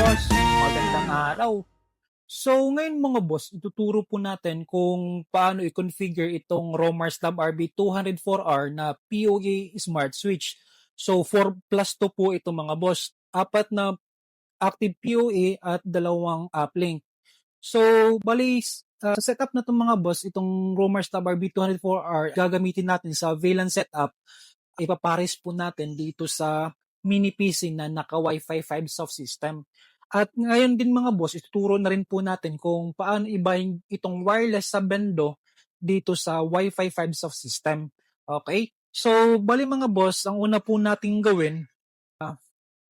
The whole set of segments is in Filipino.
boss, magandang araw. So ngayon mga boss, ituturo po natin kung paano i-configure itong Romars Lab RB204R na POA Smart Switch. So 4 plus 2 po ito mga boss. Apat na active POA at dalawang uplink. So bali sa setup na itong mga boss, itong Romars Lab RB204R gagamitin natin sa VLAN setup. Ipapares po natin dito sa mini PC na naka Wi-Fi 5 soft system. At ngayon din mga boss, ituturo na rin po natin kung paano ibahin itong wireless sa bendo dito sa Wi-Fi 5 soft system. Okay? So, bali mga boss, ang una po nating gawin,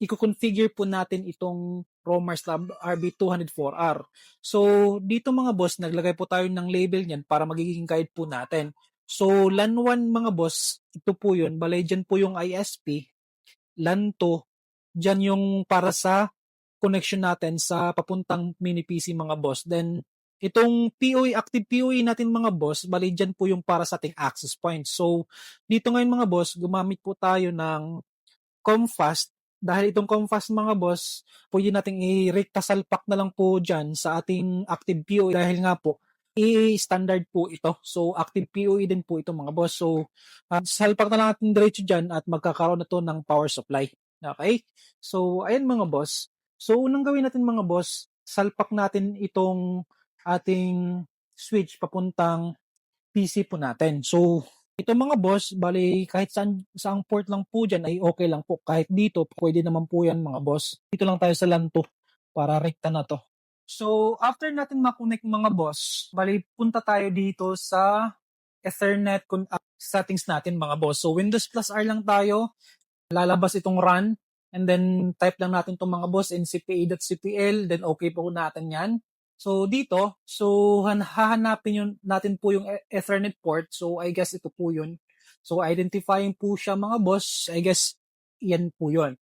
i-configure po natin itong Romars Lab RB204R. So, dito mga boss, naglagay po tayo ng label niyan para magiging guide po natin. So, LAN 1 mga boss, ito po yun. Balay dyan po yung ISP. LAN 2, dyan yung para sa connection natin sa papuntang mini PC mga boss. Then, itong POE, active POE natin mga boss, bali dyan po yung para sa ating access point. So, dito ngayon mga boss, gumamit po tayo ng Comfast. Dahil itong Comfast mga boss, pwede nating i-rekta salpak na lang po dyan sa ating active POE dahil nga po, i-standard po ito. So, active POE din po ito mga boss. So, salpak na lang natin diretso dyan at magkakaroon na to ng power supply. Okay? So, ayan mga boss. So, unang gawin natin mga boss, salpak natin itong ating switch papuntang PC po natin. So, ito mga boss, bali kahit saang port lang po dyan ay okay lang po. Kahit dito, pwede naman po yan mga boss. Dito lang tayo sa LAN 2 para rekta na to. So, after natin makonect mga boss, bali punta tayo dito sa Ethernet settings natin mga boss. So, Windows plus R lang tayo. Lalabas itong run. And then, type lang natin itong mga boss, ncpa.cpl. Then, okay po natin yan. So, dito, hahanapin natin po yung Ethernet port. So, I guess ito po yun. So, identifying po siya mga boss. I guess, yan po yun.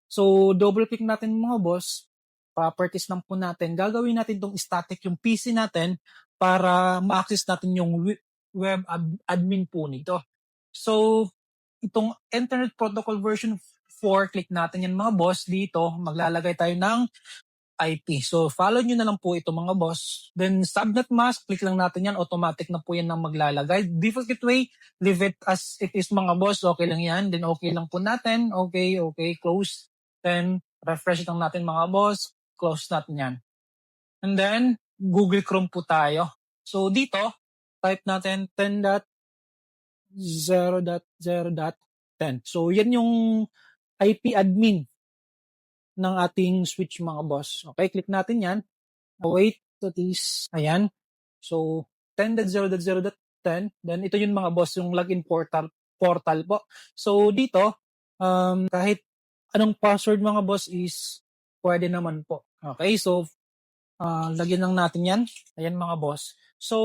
So, double click natin mga boss. Properties lang po natin. Gagawin natin itong static yung PC natin para ma-access natin yung web admin po nito. So, itong Internet Protocol version 4, click natin yan mga boss. Dito, maglalagay tayo ng IP. So, follow nyo na lang po ito mga boss. Then, subnet mask, click lang natin yan. Automatic na po yan ng maglalagay. Default gateway, leave it as it is mga boss. Okay lang yan. Then, okay lang po natin. Okay, close. Then, refresh lang natin mga boss. Close natin yan. And then, Google Chrome po tayo. So, dito, type natin 10.0.0.10. So, yan yung IP admin ng ating switch mga boss. Okay, click natin yan. Wait to this. Ayan. So, 10.0.0.10. Then, ito yung mga boss, yung login portal po. So, dito, kahit anong password mga boss is pwede naman po. Okay, so, lagyan lang natin yan. Ayan mga boss. So,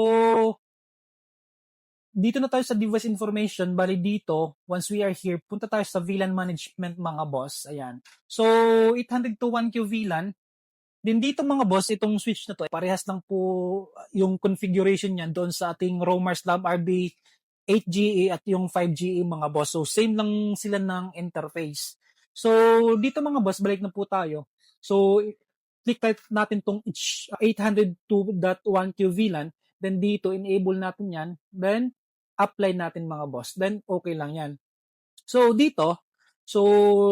dito na tayo sa device information. Bali dito, once we are here, punta tayo sa VLAN management mga boss. Ayan. So, 800 to 1Q VLAN. Din dito mga boss, itong switch na to, parehas lang po yung configuration niyan doon sa ating Romars Lab RB 8GE at yung 5GE mga boss. So, same lang sila ng interface. So, dito mga boss, balik na po tayo. So, click natin tong 802.1Q VLAN. Then dito, enable natin yan. Then, apply natin mga boss. Then, okay lang yan. So, dito,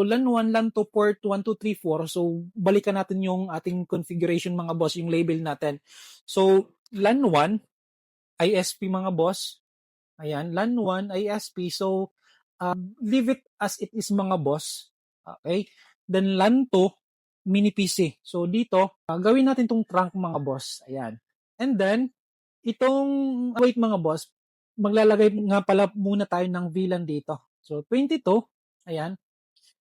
LAN 1, LAN 2, port 1, 2, 3, 4. So, balikan natin yung ating configuration mga boss, yung label natin. So, LAN 1, ISP mga boss. Ayan, LAN 1, ISP. So, leave it as it is mga boss. Okay? Then, LAN 2, mini PC. So, dito, gawin natin itong trunk mga boss. Ayan. And then, wait mga boss, maglalagay nga pala muna tayo ng VLAN dito. So, 22. Ayan.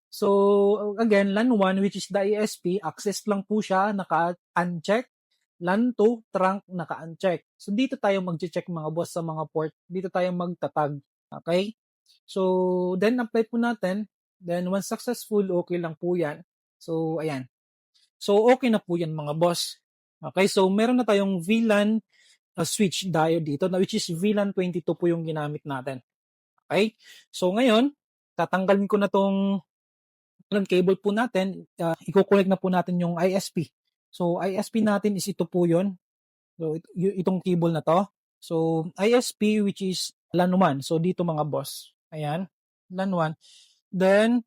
So, again, LAN 1, which is the ISP, access lang po siya, naka-uncheck. LAN 2, trunk, naka-uncheck. So, dito tayo mag-check mga boss sa mga port. Dito tayo magtatag. Okay? So, then apply po natin. Then, once successful, okay lang po yan. So, ayan. So, okay na po yan mga boss. Okay? So, meron na tayong VLAN switch diode dito, which is VLAN 22 po yung ginamit natin. Okay? So, ngayon, tatanggalin ko na tong ng cable po natin, i-coconnect na po natin yung ISP. So, ISP natin is ito po yun. So, itong cable na to. So, ISP which is LAN 1. So, dito mga boss. Ayan. LAN 1. Then,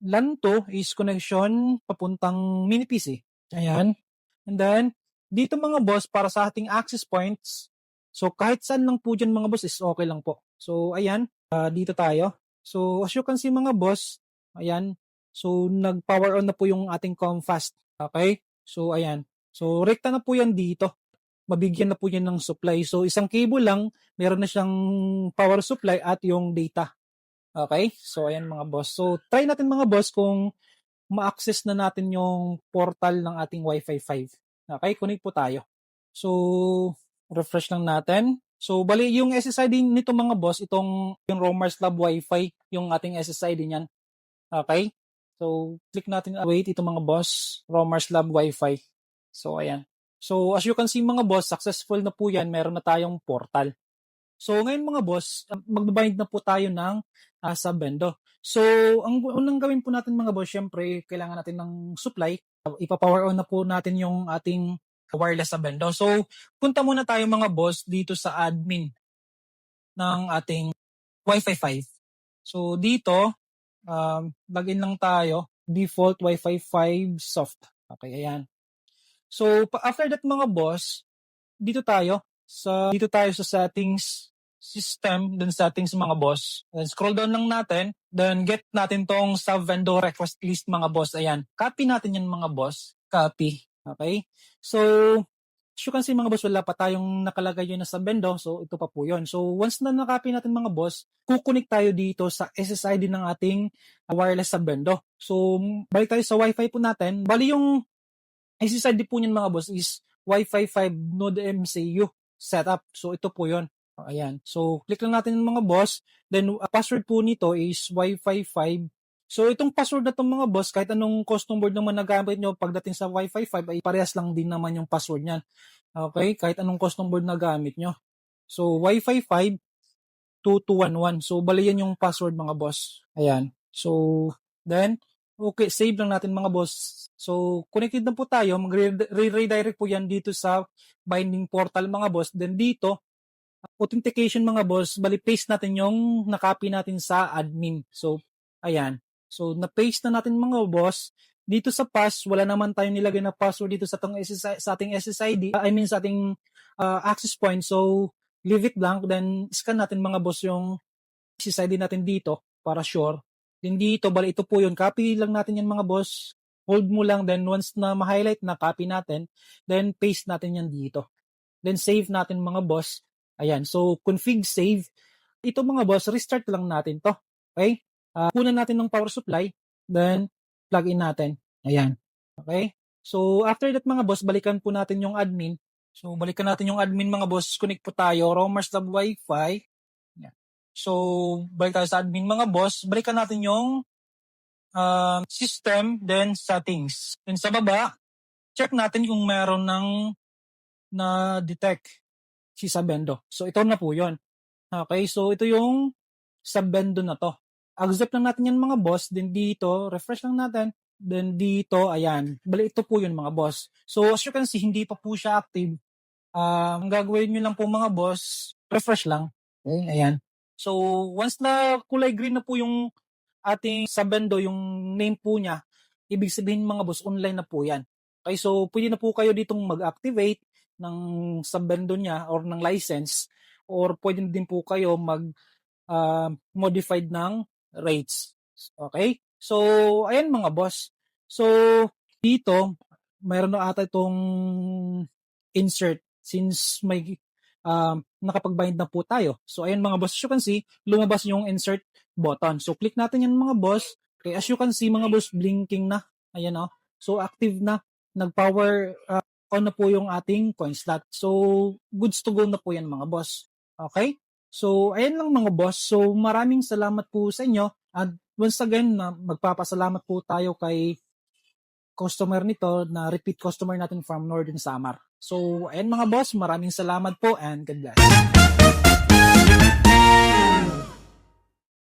LAN 2 is connection papuntang mini PC. Ayan. And then, dito mga boss, para sa ating access points, so kahit saan lang po dyan mga boss is okay lang po. So, ayan, dito tayo. So, as you can see mga boss, ayan, so nag-power on na po yung ating Comfast. Okay? So, ayan. So, rekta na po yan dito. Mabigyan na po yan ng supply. So, isang cable lang, meron na siyang power supply at yung data. Okay? So, ayan mga boss. So, try natin mga boss kung ma-access na natin yung portal ng ating Wi-Fi 5. Okay? Connect po tayo. So, refresh lang natin. So, bali yung SSID nito mga boss, yung Roamers Lab Wi-Fi, yung ating SSID niyan. Okay? So, click natin, wait, ito mga boss, Roamers Lab Wi-Fi. So, ayan. So, as you can see mga boss, successful na po yan. Meron na tayong portal. So, ngayon mga boss, magbabind na po tayo ng sub-bendo. So, ang unang gawin po natin mga boss, syempre, kailangan natin ng supply. Ipa-power on na po natin yung ating wireless sub-bendo. So, punta muna tayo mga boss dito sa admin ng ating Wi-Fi 5. So, dito, login lang tayo. Default Wi-Fi 5 soft. Okay, ayan. So, after that mga boss, dito tayo sa settings system, then settings mga boss. Then scroll down lang natin, then get natin tong sub-vendor request list mga boss. Ayan. Copy natin yan mga boss. Copy. Okay? So, as you can see mga boss, wala pa tayong nakalagay yun na sub-vendor. So, ito pa po yun. So, once na nakopy natin mga boss, kukunik tayo dito sa SSID ng ating wireless sub-vendor. So, balik tayo sa Wi-Fi po natin. Bali yung SSID po niyan mga boss is Wi-Fi 5 Node MCU setup. So, ito po yun. Ayan. So, click lang natin mga boss. Then, password po nito is Wi-Fi 5. So, itong password na itong mga boss, kahit anong custom word naman nagamit nyo pagdating sa Wi-Fi 5, ay parehas lang din naman yung password niyan. Okay? Kahit anong custom word na gamit nyo. So, Wi-Fi 5 2211. So, bali yan yung password mga boss. Ayan. So, then, okay, save lang natin mga boss. So, connected na po tayo. Mag-redirect po yan dito sa binding portal mga boss. Then dito, authentication mga boss, bali paste natin yung nakopy natin sa admin. So, ayan. So, na-paste na natin mga boss. Dito sa pass, wala naman tayong nilagay na password dito sa ating SSID. I mean sa ating access point. So, leave it blank. Then, scan natin mga boss yung SSID natin dito para sure. Then dito, bali ito po yun. Copy lang natin yan mga boss. Hold mo lang. Then once na ma-highlight na, copy natin. Then paste natin yan dito. Then save natin mga boss. Ayan. So, config save. Ito mga boss, restart lang natin to. Okay? Kunan natin ng power supply. Then, plug in natin. Ayan. Okay? So, after that mga boss, balikan po natin yung admin. So, balikan natin yung admin mga boss. Connect po tayo. Roamers Lab Wi-Fi. Ayan. So, balik tayo sa admin mga boss. Balikan natin yung system, then settings. Then sa baba, check natin kung meron ng na-detect si sub-bendo. So, ito na po yun. Okay, so ito yung sub-bendo na to. Accept lang natin yan mga boss. Then dito, refresh lang natin. Then dito, ayan. Bali, ito po yun mga boss. So, as you can see, hindi pa po siya active. Ang gagawin nyo lang po mga boss, refresh lang. Okay, ayan. So, once na kulay green na po yung ating sub-bendo, yung name po niya, ibig sabihin mga boss, online na po yan. Okay, so pwede na po kayo ditong mag-activate ng sub-bendo niya or ng license, or pwede din po kayo modified ng rates. Okay? So, ayan mga boss. So, dito, mayroon na ata itong insert since may nakapag-bind na po tayo. So, ayan mga boss, as you can see, lumabas yung insert button. So, click natin yan mga boss. Okay, as you can see mga boss, blinking na. Ayan o. So, active na. Nag-power on na po yung ating coin slot. So, goods to go na po yan mga boss. Okay? So, ayan lang mga boss. So, maraming salamat po sa inyo. At once again, magpapasalamat po tayo kay customer nito na repeat customer natin from Northern Samar. So, ayan mga boss, maraming salamat po and God bless.